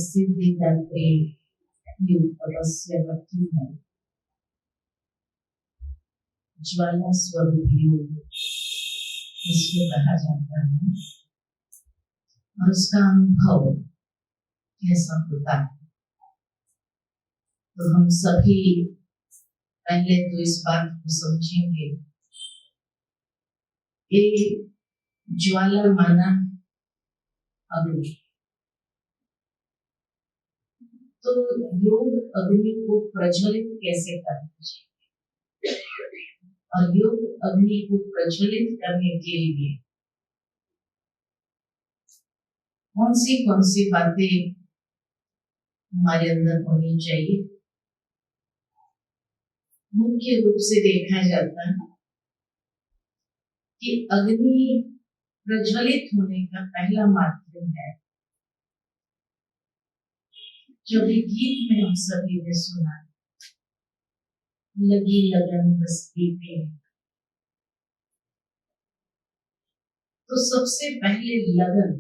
सिद्धि करके योग तपस्या करती है। ज्वाला स्वरूप योग इसको कहा जाता है। और उसका अनुभव कैसा होता है, तो हम सभी पहले तो इस बात को समझेंगे कि ज्वाला माना अग्नि, तो योग अग्नि को प्रज्वलित कैसे करना चाहिए, और योग अग्नि को प्रज्वलित करने के लिए कौन सी बातें हमारे अंदर होनी चाहिए। मुख्य रूप से देखा जाता है कि अग्नि प्रज्वलित होने का पहला माध्यम है, जो भी गीत में हम सभी ने सुना, लगी लगन बस्ती पे। तो सबसे पहले लगन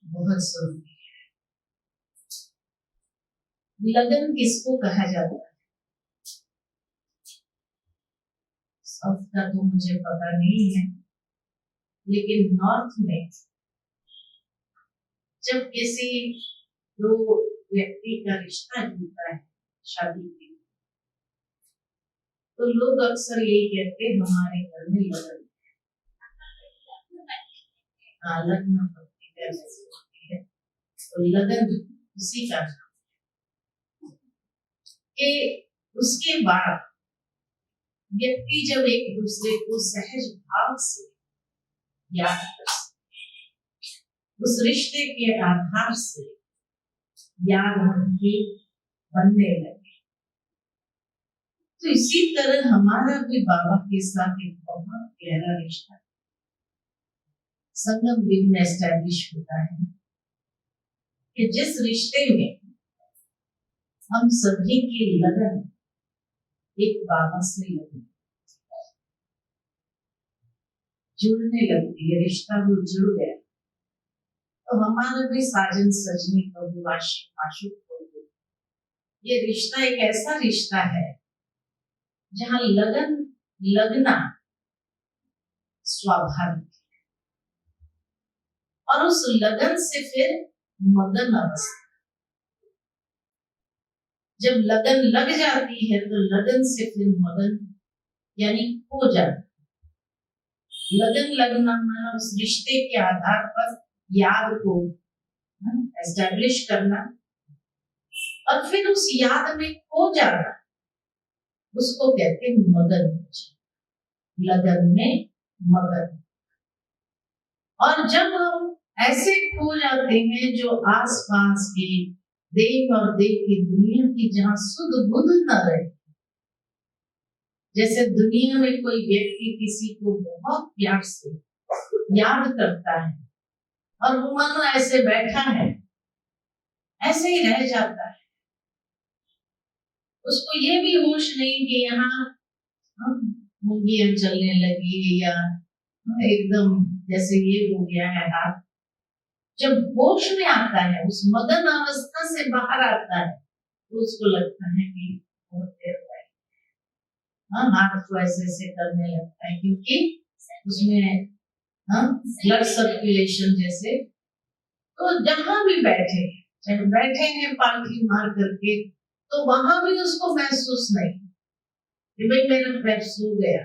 बहुत जरूरी है। लगन किसको कहा जाता है, साउथ का तो मुझे पता नहीं है, लेकिन नॉर्थ में जब किसी दो व्यक्ति का रिश्ता जुड़ता है शादी के लिए, तो लोग अक्सर यही कहते हैं हमारे घर में लगन लग्न पत्रिका जैसी होती है। तो लगन उसी का नाम कि उसके बाद व्यक्ति जब एक दूसरे को सहज भाव से याद कर, उस रिश्ते के आधार से याद उनकी बनने लगे। तो इसी तरह हमारा भी बाबा के साथ एक बहुत गहरा रिश्ता संगम युग में एस्टैब्लिश होता है, कि जिस रिश्ते में हम सभी की लगन एक बाबा से लगी जुड़ने लगती है, रिश्ता वो जुड़ गया, तो हमारा भी साजन सजनी प्रभु आशिक आशुक हो गए। ये रिश्ता एक ऐसा रिश्ता है जहां लगन लगना स्वाभाविक है, और उस लगन से फिर मगन अवस्था, जब लगन लग जाती है तो लगन से फिर मगन यानी हो जाता। लगन लगना माना उस रिश्ते के आधार पर याद को एस्टैब्लिश करना, और फिर उस याद में खो जाना, उसको कहते हैं मगन। लगन में मगन। और जब हम ऐसे खो जाते हैं जो आसपास के देख और देख की दुनिया की, जहां सुध बुध न रहे, जैसे दुनिया में कोई व्यक्ति किसी को बहुत प्यार से याद करता है और वो मानो ऐसे बैठा है, ऐसे ही रह जाता है, उसको ये भी होश नहीं कि यहाँ मुंगियां चलने लगी या एकदम जैसे ये हो गया है हाथ। जब होश में आता है, उस मगन अवस्था से बाहर आता है, तो उसको लगता है कि बहुत देर है, हाथ को ऐसे ऐसे करने लगता है, क्योंकि उसमें ब्लड सर्कुलेशन जैसे। तो जहां भी बैठे, चाहे बैठे हैं पालथी मार करके, तो वहां भी उसको महसूस नहीं कि भाई मेरा पैर सो गया।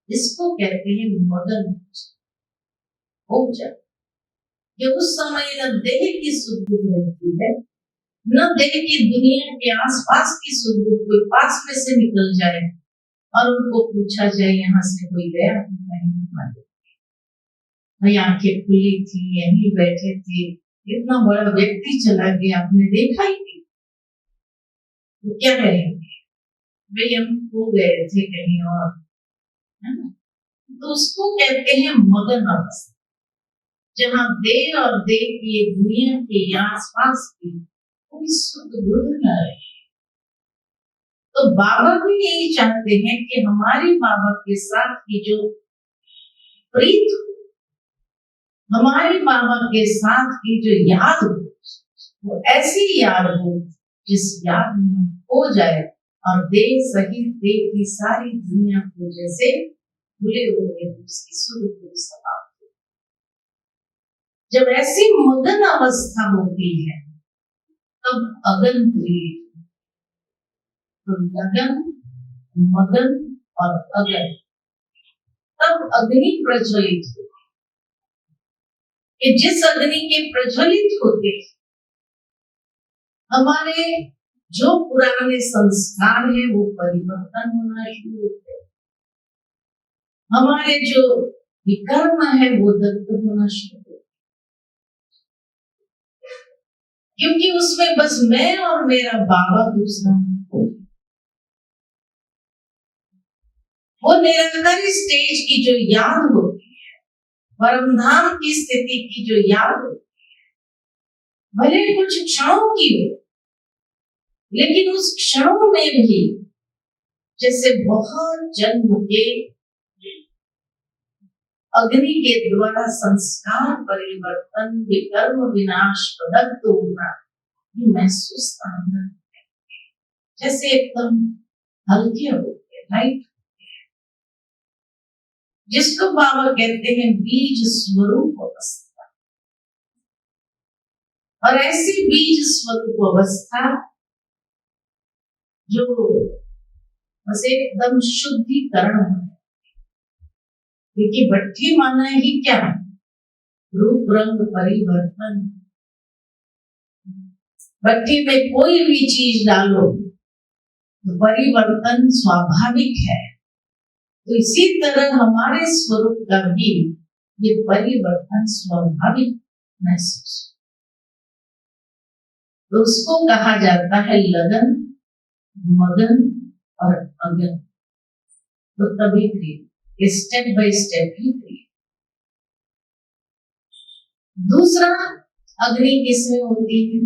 इसको कहते हैं मगन हो जा। ये उस समय न देह की सुध रहती है, न देह की दुनिया के आसपास की सुध। कोई पास में से निकल जाए और उनको पूछा जाए यहाँ से कोई गया, भाई आंखें खुली थी, यहीं बैठे थे, इतना बड़ा व्यक्ति चला गया, आपने देखा ही नहीं, तो क्या कहेंगे, भाई हम खो गए थे कहीं और, है ना। तो उसको कहते हैं मगन अवस्था, जहां देह और देह की दुनिया के आसपास की कोई सुध बुध न रहे। तो बाबा भी यही चाहते हैं कि हमारे बाबा के साथ की जो प्रीत हमारे बाबा के साथ की जो याद हो वो ऐसी याद हो जिस याद में हम खो जाए और देह सहित देह की सारी दुनिया को जैसे भूले हुए उसकी सुध समाप्त। जब ऐसी मगन अवस्था होती है तब अगन क्रिएट, तो लगन, मगन और अगन, तब अग्नि प्रज्वलित होती है। जिस अग्नि के प्रज्वलित होते हमारे जो पुराने संस्कार है वो परिवर्तन होना शुरू होते हैं, हमारे जो विकर्म है वो दग्ध होना शुरू होते, क्योंकि उसमें बस मैं और मेरा बाबा दूसरा वो निरंकारी स्टेज की जो याद होती है, परमधाम की स्थिति की जो याद होती है, भले कुछ क्षणों की हो, लेकिन उस क्षणों में भी जैसे बहुत जन्म के अग्नि के द्वारा संस्कार परिवर्तन विकर्म विनाश पदक होना ये महसूस करना, जैसे एकदम हल्के होते लाइट, जिसको बाबा कहते हैं बीज स्वरूप अवस्था। और ऐसी बीज स्वरूप अवस्था जो बस एकदम शुद्धिकरण है, क्योंकि भट्ठी माना ही क्या, रूप रंग परिवर्तन। भट्ठी में कोई भी चीज डालो तो परिवर्तन स्वाभाविक है, तो इसी तरह हमारे स्वरूप का भी ये परिवर्तन स्वाभाविक महसूस, तो उसको कहा जाता है लगन, मगन और अगन। तो तभी क्रिया स्टेप बाय स्टेप ही क्रिया। दूसरा अग्नि किसमें होती है,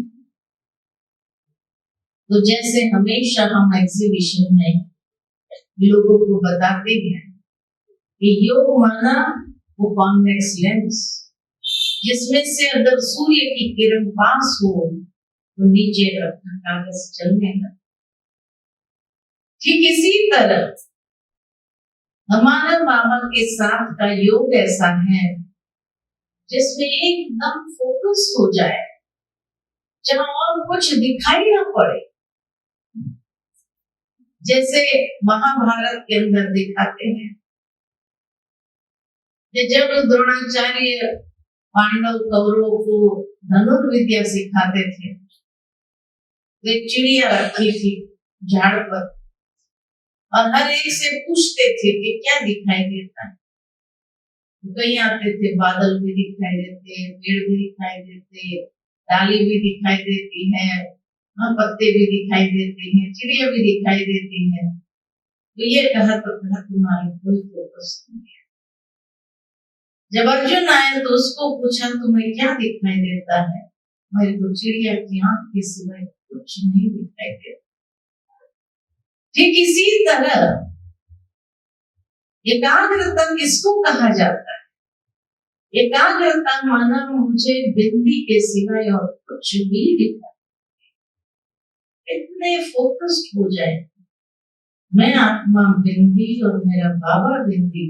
तो जैसे हमेशा हम एग्जीबिशन में लोगों को बताते हैं कि योग माना वो कॉन्वेक्स लेंस, जिसमें से अगर सूर्य की किरण पास हो तो नीचे रखा कागज चलने लगा। ठीक इसी तरह हमारा बाबा के साथ का योग ऐसा है जिसमें एकदम फोकस हो जाए, जहां और कुछ दिखाई ना पड़े, जैसे महाभारत के अंदर दिखाते हैं कि जब द्रोणाचार्य पांडव कौरवों को धनुर्विद्या सिखाते थे, वे चिड़िया रखी थी झाड़ पर और हर एक से पूछते थे कि क्या दिखाई देता है। कहीं आते थे बादल भी दिखाई देते, पेड़ भी दिखाई देते, डाली भी दिखाई देती है, पत्ते भी दिखाई देते हैं, चिड़िया भी दिखाई देती है। तो ये कहा तो कहा तुम्हारा कोई फोकस नहीं है। जब अर्जुन आया तो उसको पूछा तुम्हें क्या दिखाई देता है, मेरे को चिड़िया की आंख के सिवाय कुछ नहीं दिखाई देता। ठीक इसी तरह एकाग्रता किसको कहा जाता है, एकाग्रता माना मुझे बिंदी के सिवाय और कुछ भी दिखाई, इतने फोकस्ड हो जाए, मैं आत्मा बिंदी और मेरा बाबा बिंदी,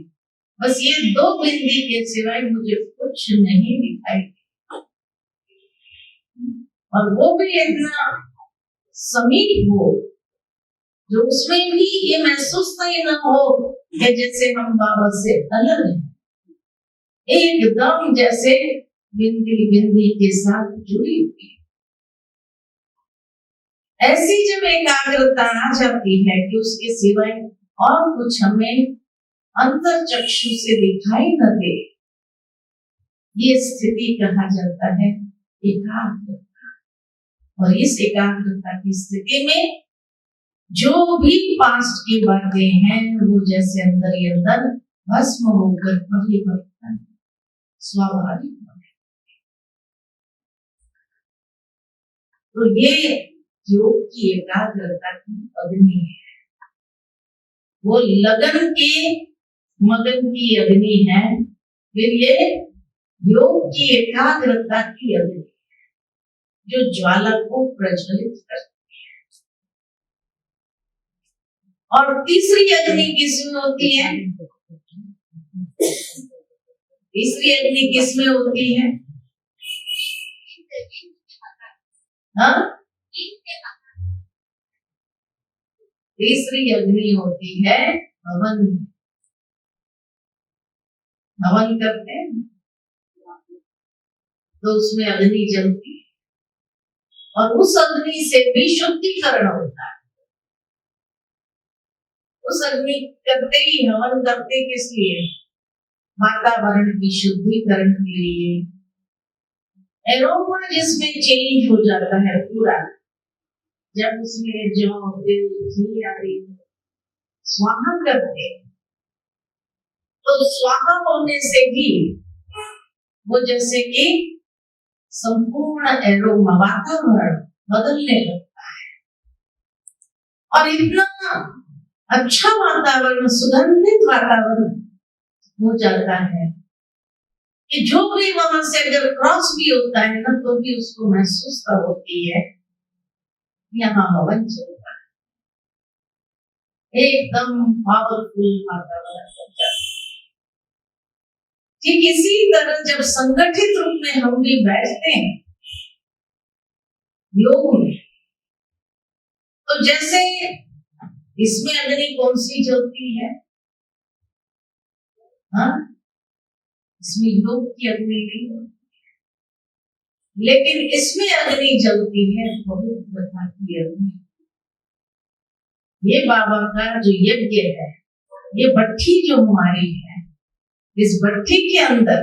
बस ये दो बिंदी के सिवाय मुझे कुछ नहीं दिखाई, और वो भी इतना समीप हो जो उसमें भी ये महसूस नहीं न हो कि जैसे हम बाबा से अलग हैं, एकदम जैसे बिंदी बिंदी के साथ जुड़ी हुई। ऐसी जब एकाग्रता आ जाती है कि उसके सिवाय और कुछ हमें अंतर चक्षु से दिखाई न दे, ये स्थिति कहा जाता है एकाग्रता। और इस एकाग्रता की स्थिति में जो भी पास्ट की बातें हैं वो जैसे अंदर ही अंदर भस्म होकर परिवर्तन स्वाभाविक बने। तो ये योग की एकाग्रता की अग्नि है, वो लगन के मगन की अग्नि है। फिर ये योग की एकाग्रता की अग्नि जो ज्वाला को प्रज्वलित करती है। और तीसरी अग्नि किसमें होती है? तीसरी अग्नि किसमें होती है? हाँ, तीसरी अग्नि होती है हवन। हवन करते हैं तो उसमें अग्नि जलती है और उस अग्नि से भी शुद्धिकरण होता है। उस अग्नि करते ही हवन करते किस लिए? वातावरण की शुद्धिकरण के लिए। एरोमा जिसमें चेंज हो जाता है पूरा, जब उसमें जौ तिल घी आदि स्वाहा करते तो स्वाहा होने से भी वो जैसे कि संपूर्ण एरोमा वातावरण बदलने लगता है और इतना अच्छा वातावरण, सुगंधित वातावरण हो जाता है कि जो भी वहां से अगर क्रॉस भी होता है ना तो भी उसको महसूस होती है यहाँ हवन चलता है। एकदम पावरफुल वातावरण हो जाता है। ठीक इसी तरह जब संगठित रूप में हम भी बैठते हैं योग में, तो जैसे इसमें अग्नि कौन सी जलती है? हाँ, इसमें योग की अग्नि नहीं होती, लेकिन इसमें अग्नि जलती है पवित्रता की अग्नि। ये बाबा का जो यज्ञ है, ये भट्ठी जो हमारी है, इस भट्ठी के अंदर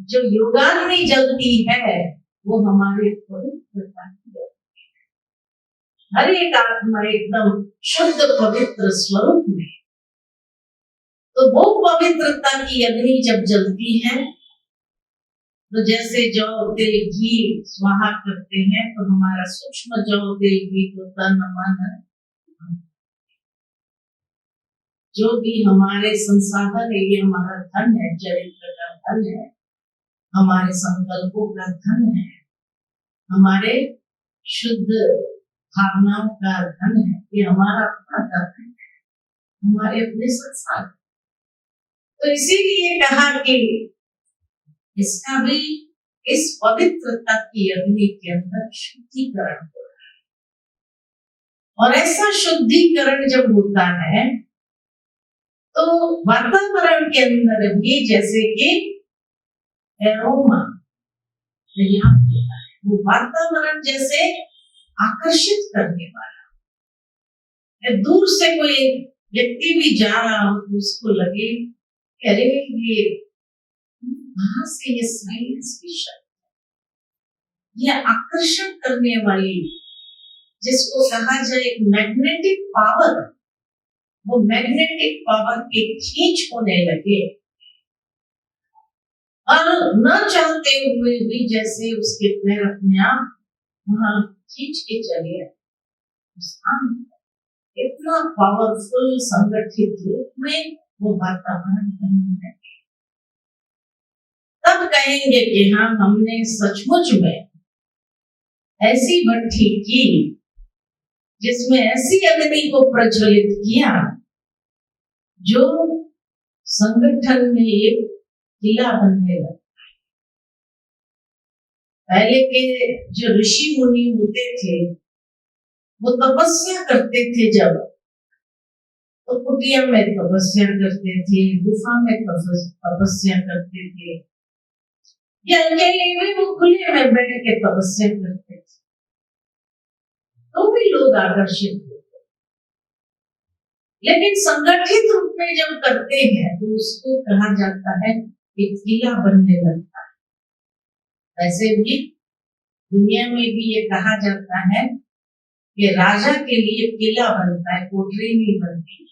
जो योगाग्नि जलती है वो हमारे पवित्रता की अग्नि है। हर एक आत्मा एकदम शुद्ध पवित्र स्वरूप में, तो वो पवित्रता की अग्नि जब जलती है तो जैसे जौ तिल घी स्वाहा करते हैं तो हमारा सूक्ष्म जौ तिल घी को तन मन जो भी हमारे संसाधन है, ये हमारा धन है, चरित्र का धन है, हमारे संकल्पों का धन है, हमारे शुद्ध भावनाओं का धन है, ये हमारा अपना धन है, हमारे अपने संसार। तो इसीलिए कहा कि इसका भी इस पवित्रता की अग्नि के अंदर शुद्धिकरण हो रहा है। और ऐसा शुद्धिकरण जब होता है तो वातावरण के अंदर भी जैसे कि एरोमा पर्याप्त होता है, वो वातावरण जैसे आकर्षित करने वाला। दूर से कोई व्यक्ति भी जा रहा हो तो उसको लगे अरे ये वहां से ये साइलेंस की शक्ति, ये आकर्षण करने वाली, जिसको कहा जाए मैग्नेटिक पावर, वो मैग्नेटिक पावर के खींच होने लगे और न चाहते हुए भी जैसे उसके पैर अपने आप वहां खींच के चले इतना पावरफुल संगठित रूप में वो वातावरण बनने लगे। तब कहेंगे कि हाँ, हमने सचमुच में ऐसी भट्ठी की जिसमें ऐसी अग्नि को प्रज्वलित किया जो संगठन में एक किला बनने लगा। पहले के जो ऋषि मुनि होते थे वो तपस्या करते थे, जब तो कुटिया में तपस्या करते थे, गुफा में तपस्या करते थे, या अकेले भी वो खुले में बैठ के तपस्या करते थे, तो भी लोग आकर्षित होते। लेकिन संगठित रूप में जब करते हैं तो उसको कहा जाता है कि किला बनने लगता है। वैसे भी दुनिया में भी ये कहा जाता है कि राजा के लिए किला बनता है, कोठरी नहीं बनती है।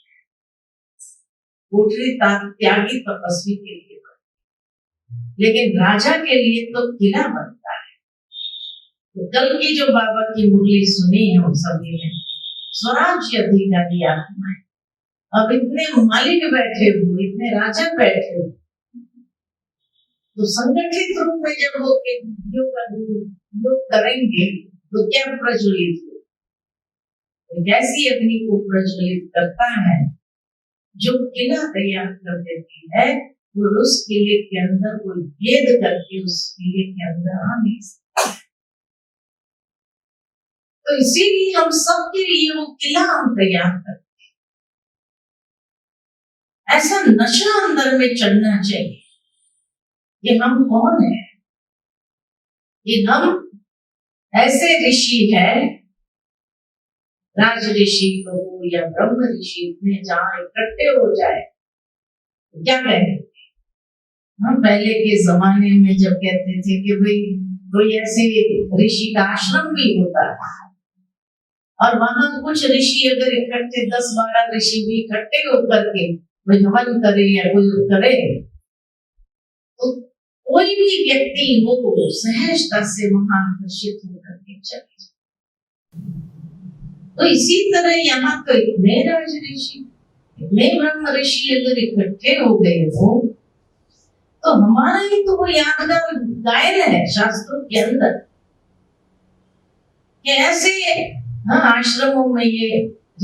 कोठरी त्यागी तपस्वी के लिए, लेकिन राजा के लिए तो किला बनता है। तो कल की जो बाबा की मुरली सुनी है हम सभी ने, स्वराज्य अधिकारी आत्मा है। अब इतने मालिक बैठे हुए, इतने राजा बैठे हुए, तो संगठित रूप में जब वो योग करेंगे तो क्या प्रज्वलित हो, कैसी अग्नि को प्रज्वलित करता है जो किला तैयार कर देती है, और उस किले के अंदर कोई भेद करके उस किले के अंदर आ नहीं सकता। तो इसीलिए हम सबके लिए वो किला हम तैयार करते हैं। ऐसा नशा अंदर में चढ़ना चाहिए कि हम कौन है, कि हम ऐसे ऋषि है, राज ऋषि कहो या ब्रह्म ऋषि, में जहां इकट्ठे हो जाए तो क्या कहेंगे। हम पहले के जमाने में जब कहते थे कि भाई कोई ऐसे ऋषि का आश्रम भी होता था और वहां कुछ ऋषि अगर इकट्ठे 10-12 ऋषि भी इकट्ठे होकर के कोई हवन करे या कोई करे तो कोई भी व्यक्ति वो सहजता से वहां आकर्षित होकर के चले। तो इसी तरह यहाँ तो इतने राज ऋषि, इतने ब्रह्म ऋषि अगर इकट्ठे हो गए हो तो हमारा ही तो वो यादगार गायन है शास्त्रों के अंदर कि ऐसे आश्रमों में ये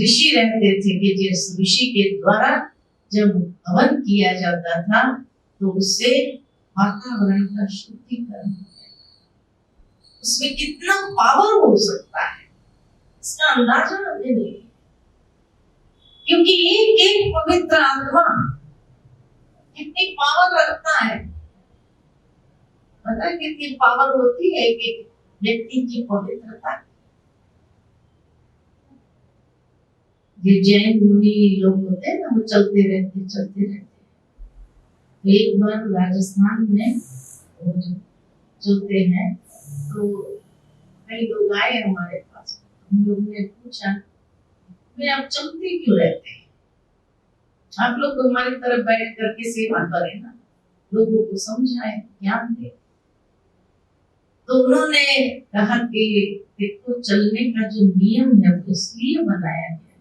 ऋषि रहते थे कि जिस ऋषि के द्वारा जब हवन किया जाता था तो उससे वातावरण का शुद्धिकरण, उसमें कितना पावर हो सकता है इसका अंदाजा हमें नहीं, क्योंकि एक एक पवित्र आत्मा कितनी पावर रखता है। पता है कितनी पावर होती है एक एक व्यक्ति की पवित्रता। ये जैन मुनि लोग होते हैं ना, वो चलते रहते। एक बार राजस्थान में चलते हैं तो कई लोग आए हमारे पास, हम लोग ने पूछा मैं आप चलते क्यों रहते हैं, आप लोग तो हमारी तरफ बैठ करके सेवा करें ना, लोगों को समझाएं, ज्ञान दें। तो उन्होंने कहा कि देखो चलने का जो नियम है वो इसलिए बनाया गया है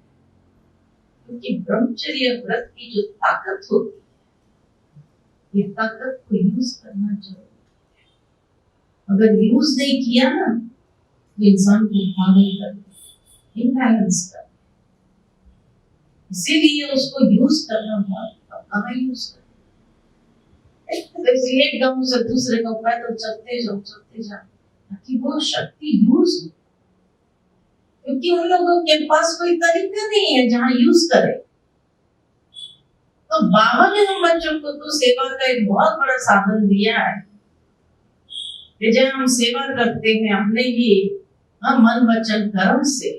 क्योंकि ब्रह्मचर्य व्रत की जो ताकत होती है, ये ताकत को यूज करना चाहिए। अगर यूज नहीं किया ना तो इंसान को पागल कर दे, इम्बैलेंस कर दे। इसीलिए उसको यूज करना बहुत, कहाँ यूज करना। एक गांव से दूसरे गांव पैदल चलते जाओ ताकि वो शक्ति यूज हो, क्योंकि उन लोगों के पास कोई तरीका नहीं है जहां यूज करे। तो बाबा ने हम बच्चों को तो सेवा का एक बहुत बड़ा साधन दिया है कि जब हम सेवा करते हैं अपने ही मन वचन कर्म से,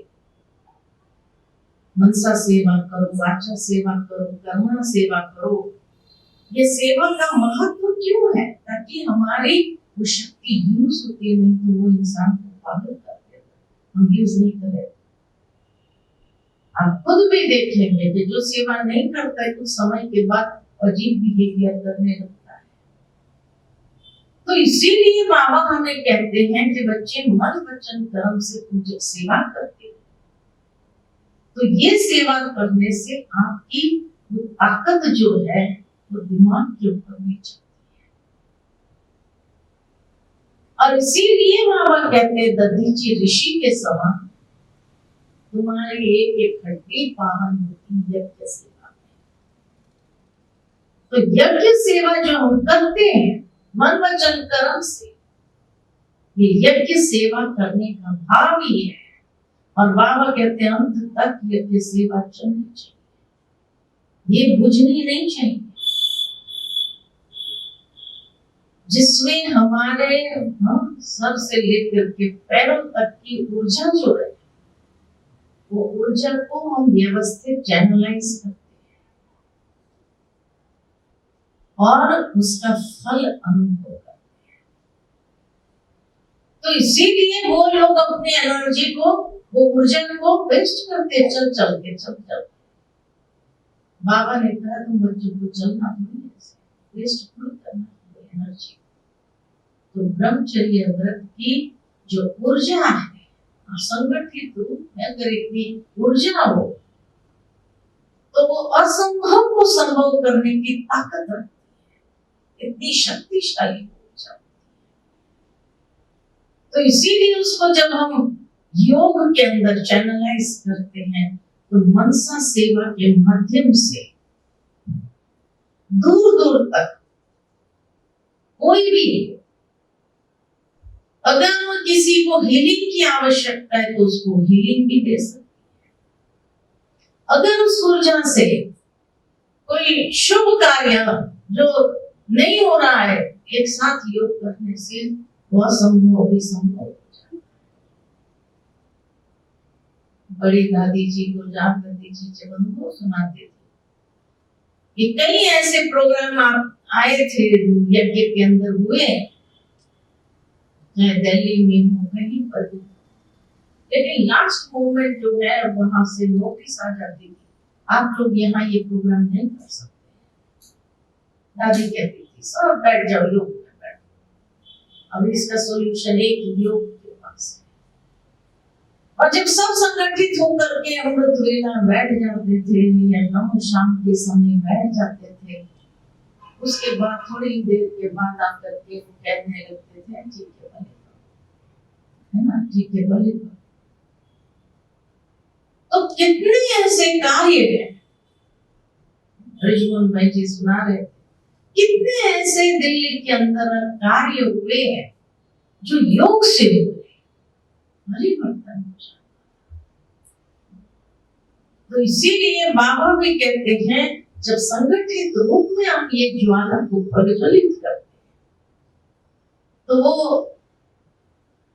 मनसा सेवा करो, वाचा सेवा करो, कर्मणा सेवा करो। ये सेवा का महत्व क्यों है? ताकि हमारी वो शक्ति यूज होती है, नहीं तो वो इंसान को पागल कर देगा, हम यूज नहीं करें। आप खुद भी देखेंगे कि जो सेवा नहीं करता है कुछ समय के बाद अजीब बिहेवियर करने लगता है। तो इसीलिए बाबा हमें कहते हैं कि बच्चे मन वचन कर्म से तुम जब सेवा करते हो तो ये सेवा करने से आपकी वो ताकत जो है वो दिमाग के ऊपर नहीं चलती है। और इसीलिए बाबा कहते हैं दधीची ऋषि के समान तुम्हारी एक एक हड्डी पावन होती यज्ञ सेवा में। तो यज्ञ सेवा जो हम करते हैं मन वचन कर्म से, ये यज्ञ सेवा करने का भाव ही है। और बाबा कहते हैं अंत तक यज्ञ सेवा चलनी चाहिए, ये बुझनी नहीं चाहिए, जिसमें हमारे सर से लेकर के पैरों तक की ऊर्जा जो है वो ऊर्जा को हम व्यवस्थित चैनलाइज करते हैं और उसका फल अनुभव करते हैं। तो इसीलिए वो लोग अपने एनर्जी को, वो ऊर्जा को वेस्ट करते चल के। बाबा ने कहा तुम बच्चों को चलना थोड़ी है, वेस्ट थोड़ी करना एनर्जी। तो ब्रह्मचर्य व्रत की जो ऊर्जा है, संगठित रूप में अगर इतनी ऊर्जा हो तो वो असंभव को संभव करने की ताकत रखती है। इतनी शक्तिशाली हो जाती। तो इसीलिए उसको जब हम योग के अंदर चैनलाइज करते हैं तो मनसा सेवा के माध्यम से दूर दूर तक कोई भी, अगर किसी को हीलिंग की आवश्यकता है तो उसको हीलिंग भी दे सकते हैं। अगर उस ऊर्जा से कोई शुभ कार्य जो नहीं हो रहा है, एक साथ योग करने से वह संभव भी संभव हो जाता है। बड़ी दादी जी गुरजात दादी जी जब हमको सुनाते थे कि कई ऐसे प्रोग्राम आप आए थे, यज्ञ के अंदर हुए, चाहे दिल्ली में हो कहीं पर भी, लेकिन लास्ट मोमेंट जो है वहां से नोटिस आ जाती थी, आप लोग यहाँ ये प्रोग्राम नहीं कर सकते। दादी कहती थी सब बैठ जाओ, योग में बैठो। अब इसका सोल्यूशन एक योग के पास है। और जब सब संगठित होकर के अमृत वेला बैठ जाते थे या नम शाम के समय बैठ जाते थे, उसके बाद थोड़ी देर के बाद आकर के वो कहने लगते थे ठीक है भले, है ना, ठीक है भले। तो कितने ऐसे कार्य हैं, रिजवान भाई जी सुना रहे थे, कितने ऐसे दिल्ली के अंदर कार्य हुए हैं जो योग से हुए। तो इसीलिए बाबा भी कहते हैं जब संगठित रूप में हम ये ज्वाला को प्रज्वलित करते तो वो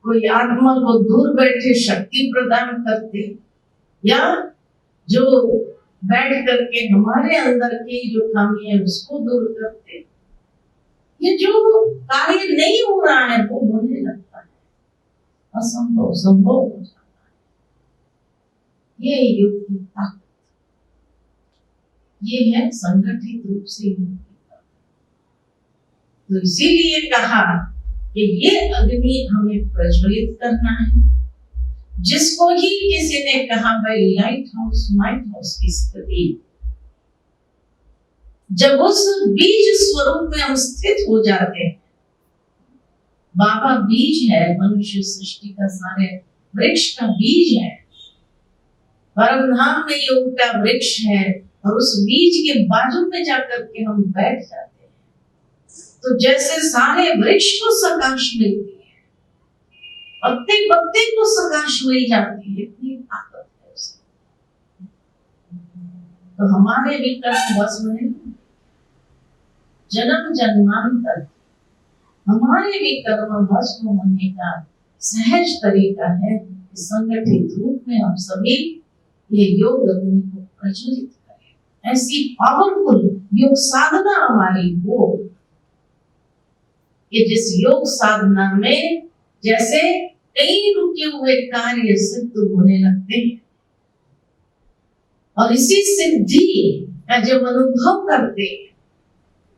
कोई आत्मा को दूर बैठे शक्ति प्रदान करते, या जो बैठ करके हमारे अंदर की जो खामी है उसको दूर करते। ये जो कार्य नहीं हो रहा है वो होने लगता है, असंभव संभव हो जाता है। ये योग की ताकत, ये है संगठित रूप से योग की ताकत। तो इसीलिए कहा कि ये अग्नि हमें प्रज्वलित करना है। जिसको ही किसी ने कहा भाई लाइट हाउस माइट हाउस की स्थिति, जब उस बीज स्वरूप में हम स्थित हो जाते हैं, बाबा बीज है, मनुष्य सृष्टि का सारे वृक्ष का बीज है, परम धाम में योग का वृक्ष है, और उस बीज के बाजू में जाकर के हम बैठ जाते हैं तो जैसे सारे वृक्ष को प्रकाश मिलती है, पत्ते पत्ते को प्रकाश मिल जाती है, इतनी ताकत है उसमें। तो हमारे भी कर्म बस में जन्म जन्मांतर हमारे भी कर्म भस्म होने का सहज तरीका है कि संगठित रूप में हम सभी ये योग अग्नि को प्रज्वलित करें। ऐसी पावरफुल योग साधना हमारी हो कि जिस योग साधना में जैसे कई रुके हुए कार्य सिद्ध होने लगते हैं, और इसी सिद्धि का जब अनुभव करते हैं,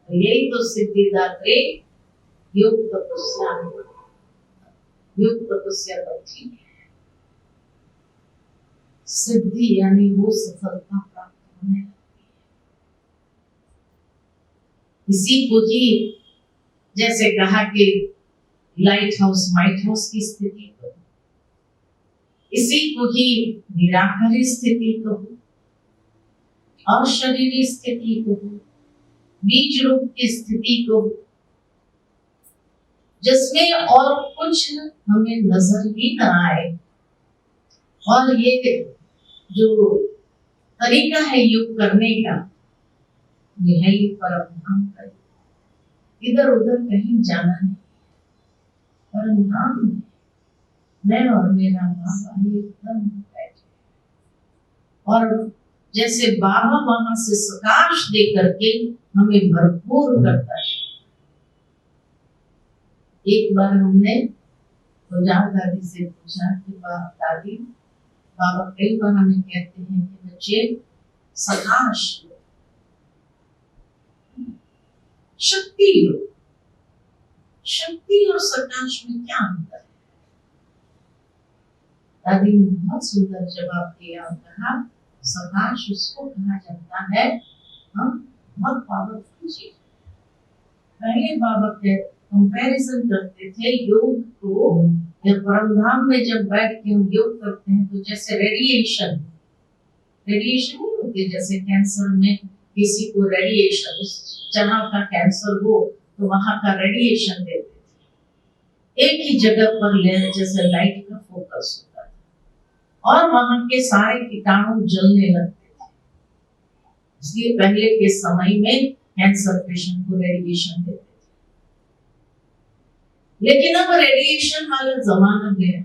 यही तो सिद्धिदात्री योग तपस्या करती है। सिद्धि यानी वो सफलता प्राप्त होने लगती है। इसी को ही जैसे कहा कि लाइट हाउस माइट हाउस की स्थिति को, इसी को ही निराकारी स्थिति को, अशरीरी स्थिति को, बीज रूप की स्थिति को, जिसमें और कुछ हमें नजर ही न आए, और ये जो तरीका है योग करने का, ये है ही परम धाम का। इधर उधर कहीं जाना नहीं, परम धाम में मैं और मेरा बाबा एकदम बैठे, और जैसे बाबा वहां से प्रकाश दे करके हमें भरपूर करता है। एक बार हमने गुरजात दादी से पूछा कि दादी, बाबा कई बार हमें कहते हैं कि बच्चे प्रकाश लो, शक्ति लो। शक्ति और प्रकाश में क्या अंतर है? दादी ने बहुत सुंदर जवाब दिया और कहा प्रकाश उसको कहा जाता है, हम बहुत पावरफुल चीज, पहले बाबा के कंपैरिजन करते थे योग को, या परमधाम में जब बैठ के हम योग करते हैं तो जैसे रेडिएशन रेडिएशन नहीं होती, जैसे कैंसर में किसी को रेडिएशन, उस जहां का कैंसर हो तो वहां का रेडिएशन देते थे, एक ही जगह पर लेने जैसे लाइट का फोकस होता था और वहां के सारे कीटाणु जलने लगते थे। इसलिए पहले के समय में कैंसर पेशेंट को रेडिएशन देते थे। लेकिन अब रेडिएशन वाला जमाना गया,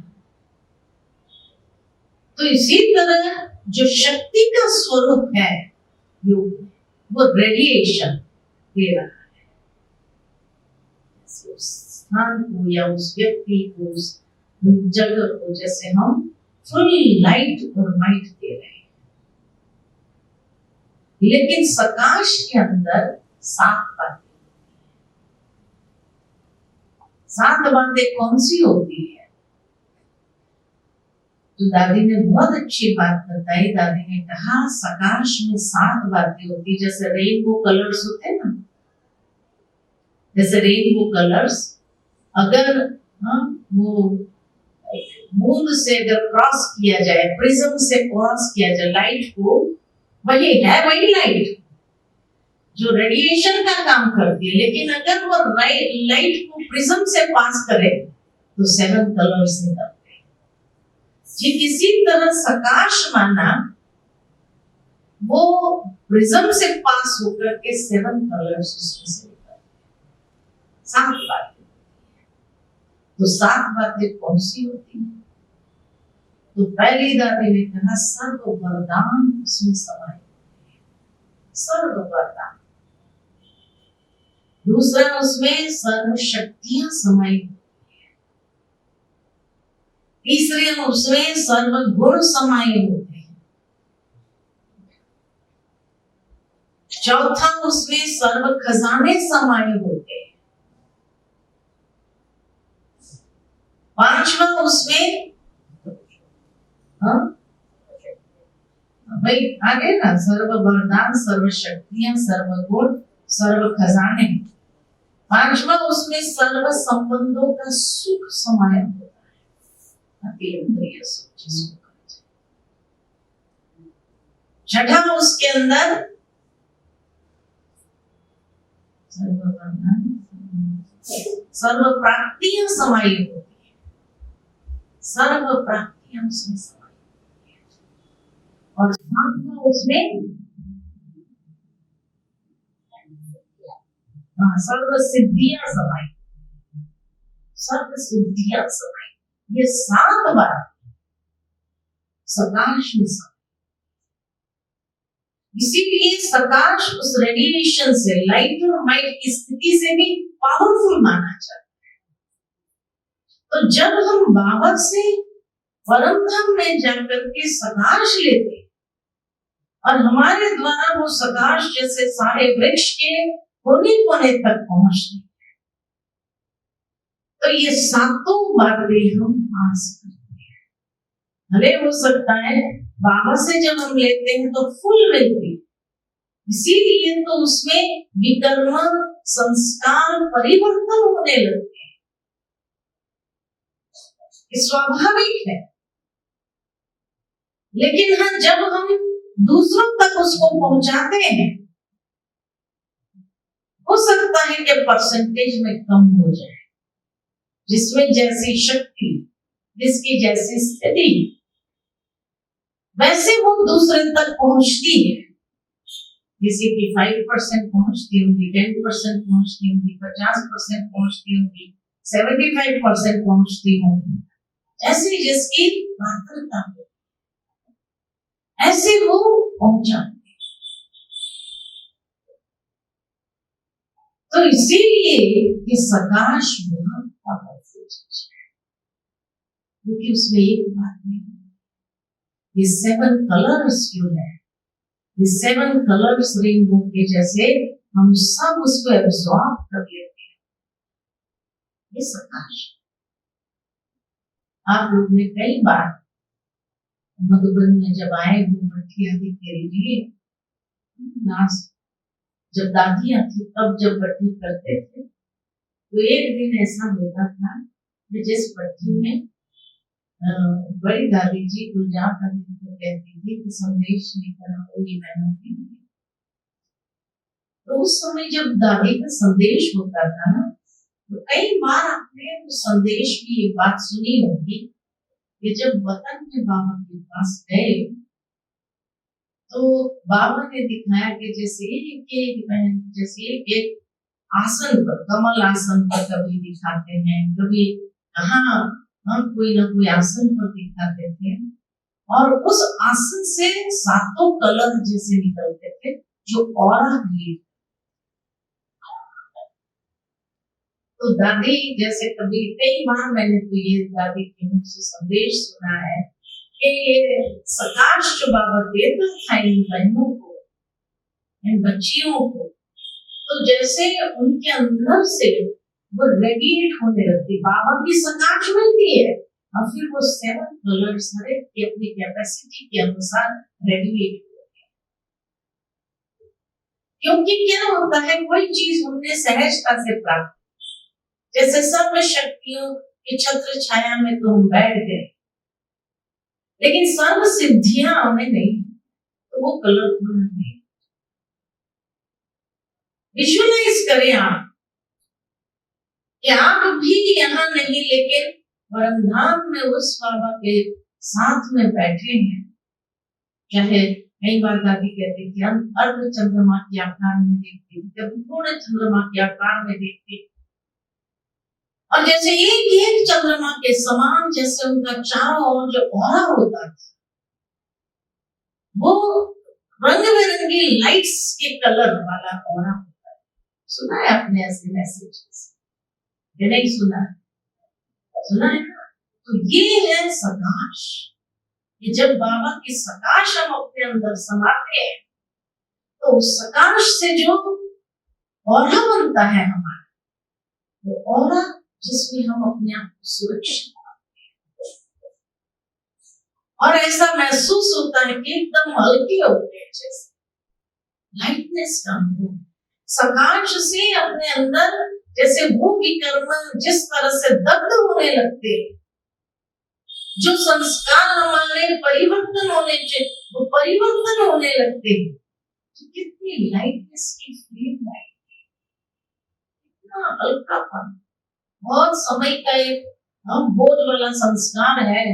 तो इसी तरह जो शक्ति का स्वरूप है योग, वो रेडिएशन दे रहा है उस स्थान को या उस व्यक्ति को, उस जगह को, जैसे हम फुल लाइट और माइट दे रहे हैं। लेकिन सकाश के अंदर 7 बातें कौन सी होती है? तो दादी ने बहुत अच्छी बात बताई। दादी ने कहा सकाश में 7 बातें होती, जैसे रेनबो कलर्स होते हैं ना, जैसे रेनबो कलर्स अगर वो मून से अगर क्रॉस किया जाए, प्रिज्म से क्रॉस किया जाए लाइट को, वही है वही लाइट जो रेडिएशन का काम करती है। लेकिन अगर वो लाइट को प्रिज्म से पास करे तो 7 कलर्स निकलते हैं। जी किसी तरह सकाश माना वो प्रिज्म से पास होकर के 7 कलर्स उसमें से निकलते हैं। 7 बातें। तो 7 बातें कौन सी होती हैं? तो पहली दादी ने कहा सर्व वरदान उसमें समाये, सर्व वरदान। दूसरा उसमें सर्व शक्तियां समाई, तीसरे उसमें सर्व गुण समाये होते हैं, चौथा उसमें सर्व खजाने समाये होते हैं, पांचवा उसमें भाई आगे ना सर्व वरदान, सर्व शक्तियां, सर्व गुण, सर्व खजाने। पांचवा उसमें सर्व संबंधों का सुख समाया होता है, अतीन्द्रिय सुख। छठा उसके अंदर सर्व वरदान, सर्व प्राप्तियां समाई होती है, सर्व प्राप्तियां उसमें समाई। और सातवां उसमें सर्व सिद्धियां समाई, सर्व सिद्धियां समाई। ये 7 बार सकाश में समाई। इसीलिए सकाश उस रेडिएशन से, लाइट और माइट की स्थिति से भी पावरफुल माना जाता है। तो जब हम बाबा से परम धाम में जाकर के सकाश लेते और हमारे द्वारा वो सकाश जैसे सारे वृक्ष के कोने कोने तक पहुंचते, तो ये 7 बातें हम पास करते हैं। भले हो सकता है बाबा से जब हम लेते हैं तो फुल मिलती, इसीलिए तो उसमें विकर्म संस्कार परिवर्तन होने लगते हैं, स्वाभाविक है। लेकिन हाँ, जब हम दूसरों तक उसको पहुंचाते हैं, हो सकता है कि परसेंटेज में कम हो जाए, जिसमें जैसी शक्ति, जिसकी जैसी स्थिति, वैसे वो दूसरे तक पहुंचती है। किसी की 5% पहुंचती होगी, 10% पहुंचती होगी, 50% पहुंचती होगी, 75% पहुंचती होगी, ऐसी जिसकी पात्रता हो, ऐसे वो पहुंचाते। तो इसीलिए ये सकाश बहुत पावरफुल चीज है, क्योंकि उसमें एक बात नहीं, ये 7 कलर्स जो है, ये 7 कलर्स रेनबो के जैसे हम सब उसको एब्सॉर्ब कर लेते हैं। ये सकाश। आप लोग ने कई बार मधुबन में जब आए घूमठी आदि के लिए, जब दादियां थी तब जब भट्टी करते थे, तो एक दिन ऐसा होता था कि जिस भट्टी में बड़ी दादी जी गुलजार दादी को कहती थी कि संदेश लेकर आओगी बहनों के लिए। तो उस समय जब दादी का संदेश होता था ना, तो कई बार आपने उस संदेश की ये बात सुनी होगी कि जब वतन में बाबा के पास गए तो बाबा ने दिखाया कि जैसे एक आसन पर, कमल आसन पर कभी दिखाते हैं, कभी कहाँ हम कोई ना कोई आसन पर दिखाते थे, और उस आसन से 7 कलर जैसे निकलते थे जो ऑरा क्रिएट। तो दादी जैसे कभी कई बार मैंने तो ये दादी के मुख से संदेश सुना है कि ये सकाश जो बाबा देता था इन बहनों को, इन बच्चियों को, तो जैसे उनके अंदर से वो रेडिएट होने लगती, बाबा की सकाश मिलती है और फिर वो 7 कलर्स हर एक की अपनी कैपेसिटी के अनुसार रेडिएट होते हैं। क्योंकि क्या होता है, कोई चीज हमने सहजता से प्राप्त, जैसे सर्व शक्तियों की छत्र छाया में तो हम बैठ गए, लेकिन सर्व सिद्धियां हमें नहीं, तो वो कलर नहीं। विजुअलाइज करें आप कि आप भी यहाँ नहीं, लेकिन परमधाम में उस बाबा के साथ में बैठे हैं। चाहे कई बार दादी कहती थी हम अर्ध चंद्रमा के आकार में देखते, कभी पूर्ण चंद्रमा के आकार में देखते, और जैसे एक चंद्रमा के समान जैसे उनका चारों ओर जो ऑरा होता था, वो रंग बिरंगी लाइट्स के कलर वाला ऑरा होता है। सुना है आपने ऐसे मैसेजेस? ये नहीं सुना है ना? तो ये है सकाश। कि जब बाबा की सकाश हम अपने अंदर समाते हैं, तो उस सकाश से जो ऑरा बनता है हमारा, वो ऑरा जिसमें हम अपने आप को सुरक्षित पाते हैं, और ऐसा महसूस होता है कि एकदम हल्के होते हैं, जैसे लाइटनेस का अनुभव। सकाश से अपने अंदर जैसे वो विकर्म जिस तरह से दग्ध होने लगते, जो संस्कार हमारे परिवर्तन होने चाहिए वो परिवर्तन होने लगते, तो कितनी लाइटनेस की फीलिंग है, कितना हल्कापन। बहुत समय का एक बोझ वाला संस्कार है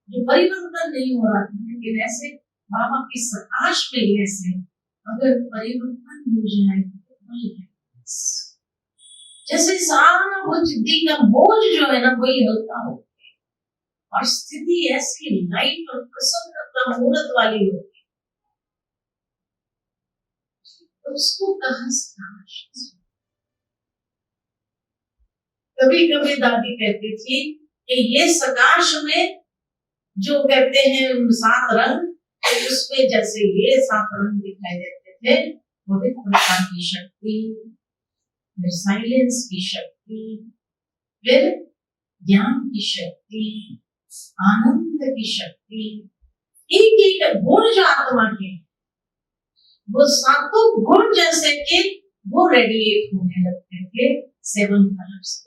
जो परिवर्तन नहीं हो रहा था, लेकिन ऐसे बाबा की सकाश में ऐसे अगर परिवर्तन हो जाए तो जैसे सारा वो जिद्दी का बोझ जो है ना वही हल्का हो, और स्थिति ऐसी लाइट और प्रसन्नता मुहूर्त वाली होती, तो उसको कहा सकाश। कभी कभी दादी कहती थी कि ये सकाश में जो कहते हैं 7 रंग, तो उसमें जैसे ये 7 रंग दिखाई देते थे, पवित्रता की शक्ति, फिर साइलेंस की शक्ति, फिर ज्ञान की शक्ति, आनंद की शक्ति, एक एक गुण जो आत्मा के, वो 7 गुण जैसे कि वो रेडिएट होने लगते थे 7 कलर्स।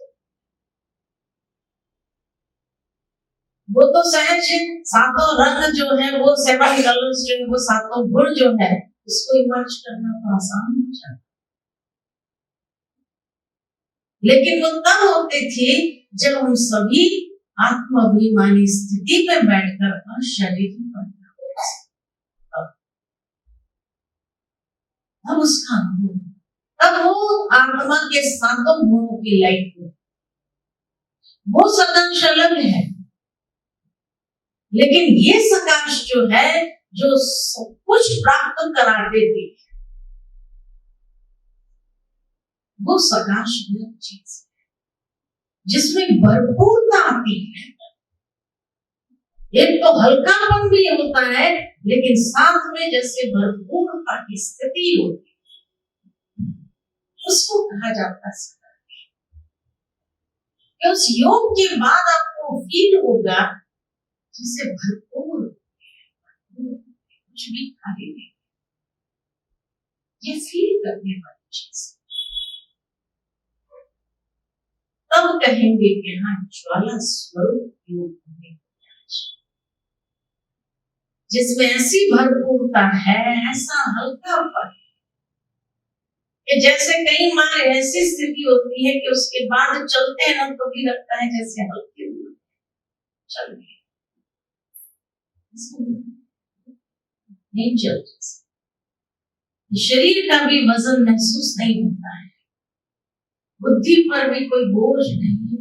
वो तो सहज है, 7 रंग जो है वो 7 कलर्स जो है वो 7 गुण जो है उसको इमर्ज करना तो आसान हो जाता, लेकिन वो तब होती थी जब हम सभी आत्माभिमानी स्थिति पे बैठकर शरीर तब उसका अनुभव, तब वो आत्मा के 7 गुणों की लाइट हो, वो सदा शलभ है। लेकिन ये सकाश जो है जो सब कुछ प्राप्त करा देती है, वो सकाश अलग चीज है जिसमें भरपूरता आती है। एक तो हल्कापन भी होता है, लेकिन साथ में जैसे भरपूरता की स्थिति होती है, उसको कहा जाता है सकाश। उस योग के बाद आपको फील होगा जिसे भरपूर, कुछ भी खाली नहीं। ये फील करने वाली चीज, तब कहेंगे कि हाँ ज्वाला स्वरूप योग हमें जिसमें ऐसी भरपूरता है, ऐसा हल्कापन कि जैसे कई बार ऐसी स्थिति होती है कि उसके बाद चलते हैं ना तो भी लगता है जैसे हल्के चल रहे नहीं चल, शरीर का भी वजन महसूस नहीं होता है, बुद्धि पर भी कोई बोझ नहीं है।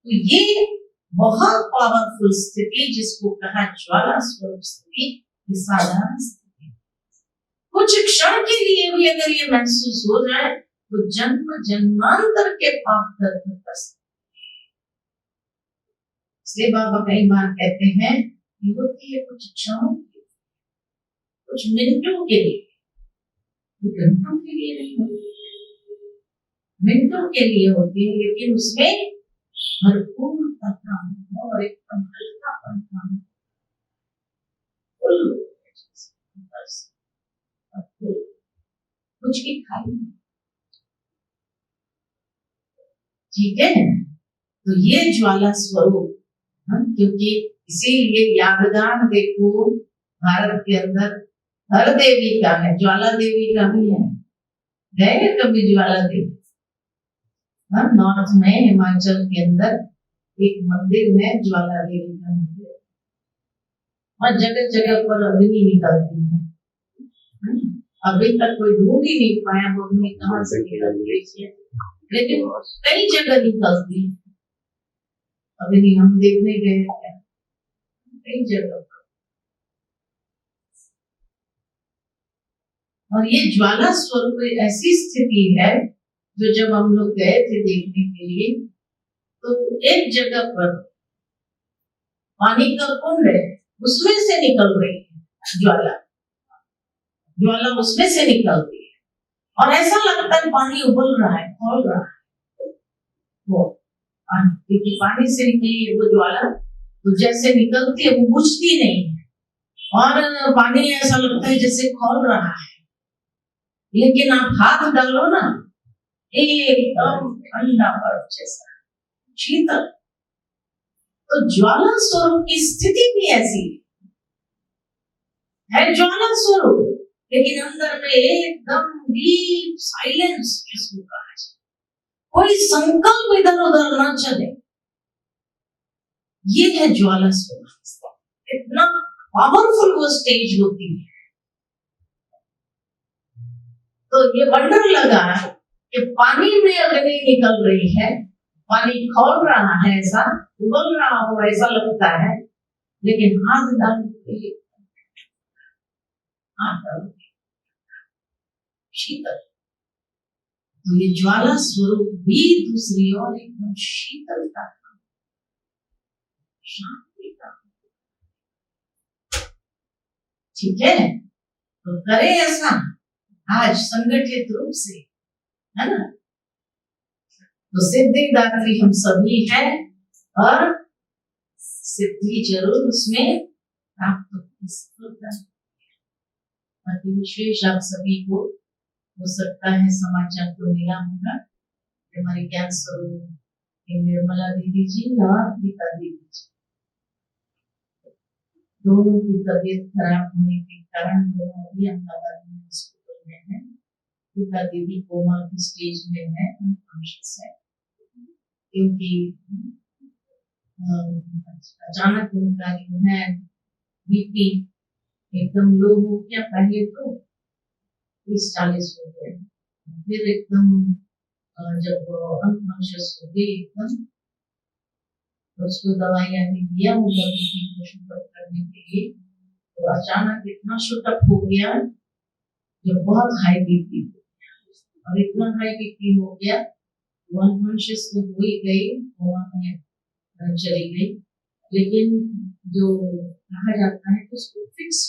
तो ये बहुत पावरफुल स्थिति जिसको कहा ज्वाला स्वरूप स्थिति, साधारण स्थिति, कुछ क्षण के लिए भी अगर ये महसूस हो जाए तो जन्म जन्मांतर के पाप कर्म कर सकते। इसलिए बाबा कई बार कहते हैं ये होती है कुछ क्षणों के लिए, कुछ मिनटों के लिए, घंटों के लिए नहीं होती, मिनटों के लिए होती है, लेकिन उसमें भरपूर काम और एकदम हल्कापन काम, कुछ की खाली। ठीक है, तो ये ज्वाला स्वरूप, क्योंकि इसीलिए यागदान देखो भारत के अंदर हर देवी का है, ज्वाला देवी का भी है, गए कभी ज्वाला देवी? नॉर्थ में हिमाचल के अंदर एक मंदिर है ज्वाला देवी का मंदिर, और जगह जगह पर अग्नि निकलती है। अभी तक कोई ढूंढ ही नहीं पाया वो अग्नि कहाँ से निकलती है, लेकिन कई जगह निकलती है अग्नि। हम देखने गए थे कई जगह पर, और ये ज्वाला स्वरूप ऐसी स्थिति है जो जब हम लोग गए थे देखने के लिए तो एक जगह पर पानी का कुंड है, उसमें से निकल रही है ज्वाला, ज्वाला उसमें से निकलती है और ऐसा लगता है पानी उबल रहा है, खोल रहा है वो पानी, क्योंकि पानी से निकली है वो ज्वाला, तो जैसे निकलती है वो बुझती नहीं है और पानी ऐसा लगता है जैसे खोल रहा है, लेकिन आप हाथ डालो ना एकदम ठंडा बर्फ जैसा शीतल। तो ज्वाला स्वरूप की स्थिति भी ऐसी है ज्वाला स्वरूप, लेकिन अंदर में एकदम डीप साइलेंस जिसको कहा जाए, कोई संकल्प इधर उधर ना चले, ये है ज्वाला स्वरूप। इतना पावरफुल वो स्टेज होती है। तो ये वंडर लगा कि पानी में अग्नि निकल रही है, पानी खोल रहा है, ऐसा उबल रहा हो ऐसा लगता है, लेकिन हाथ डाल शीतल। तो ये ज्वाला स्वरूप भी दूसरी ओर एकदम शीतलता, शांति का। ठीक है, तो करें ऐसा आज संगठित रूप से, है ना? तो सिद्धिदात्री हम सभी हैं और सिद्धि जरूर उसमें प्राप्त होता है। विशेष आप सभी को हो सकता है समाचार को मिला होगा, हमारे ज्ञान स्वरूप निर्मला दीदी जी और गीता दीदी जी, दोनों की तबीयत खराब होने के कारण दोनों अभी अहमदाबाद में हॉस्पिटल में है। गीता दीदी कोमा की स्टेज में है, अनकॉन्शियस है, क्योंकि अचानक उनका जो है बीपी एकदम लो हो गया, पहले तो 30-40 हो गया, फिर एकदम जब अनकॉन्शियस हो गई एकदम, तो उसको दवाइयां भी दिया होगा बीपी को शूट करने के लिए, तो अचानक इतना शूट हो गया जो बहुत हाई बीपी, और इतना हाई बीपी हो गया अनकॉन्शियस तो हो ही गई, कोमा में चली गई, लेकिन जो कहा जाता है कि उसको फिक्स